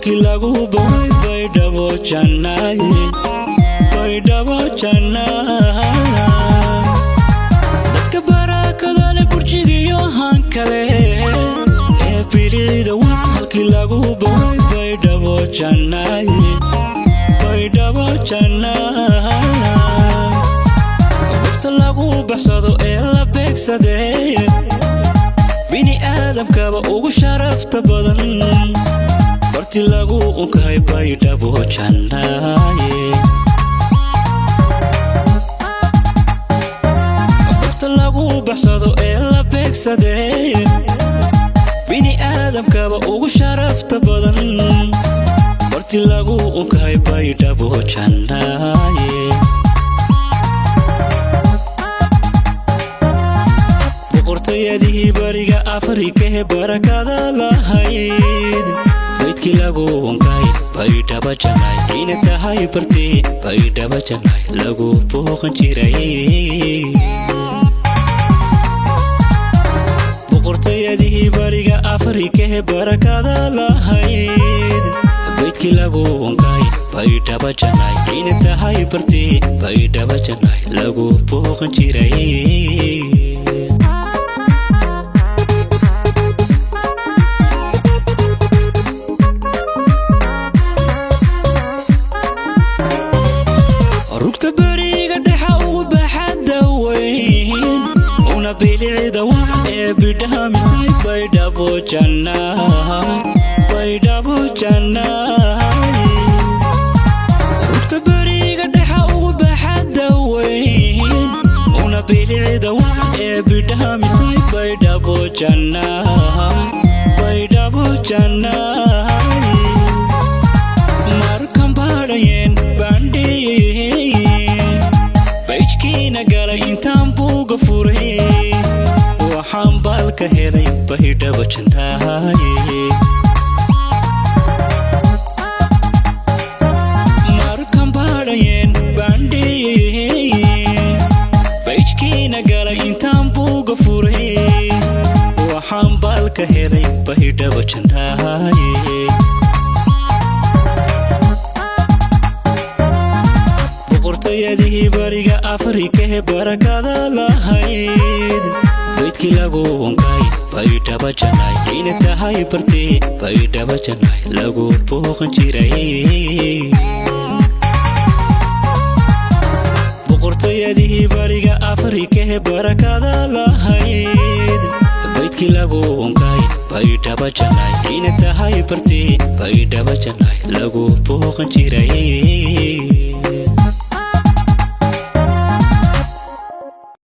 halkii lagu boqay baydhabo janaay baydhabo janaay dadka barakada leh burjigiyo han kale ee fiirida waa halkii lagu boqay baydhabo janaay baydhabo janaay waqti lagu baxsado ee la beegsaday bini aadamkaba ugu sharafta badan barti lagu unkay baydhabo janaay waqti lagu baxsado ee la beegsaday bini aadamkaba ugu sharafta badan barti lagu unkay baydhabo janaay boqortooyadii bariga Afrika ee barakada lahayd baydkii lagu unkay baydhabo janaay ina tahay barti baydhabo janaay lagu booqan jiray boqortooyadii bariga Afrika ee barakada lahayd baydkii lagu unkay baydhabo janaay ina tahay barti baydhabo janaay lagu booqan jiray baydhabo janaay baydhabo janaay rugta bariga dhexa ugu baxada weyn una bilicida waa ee bidhaamisay baydhabo janaay baydhabo janaay markan baadhayeen bandhiyeen bayjkiina galay intaan buuga furay waxaan baalka helay baydhabo janaay markan baadhayeen bandhiyeen bayjkiina galay intaan buuga furay waxaan baalka helay baydhabo janaay boqortooyadii bariga Afrika ee barakada lahayd baydkii lagu unkay baydhabo janaay ina tahay barti baydhabo janaay lagu booqan jiray boqortooyadii bariga Afrika ee barakada lahayd baydkii lagu unkay baydhabo janaay ina tahay barti baydhabo janaay lagu booqan jiray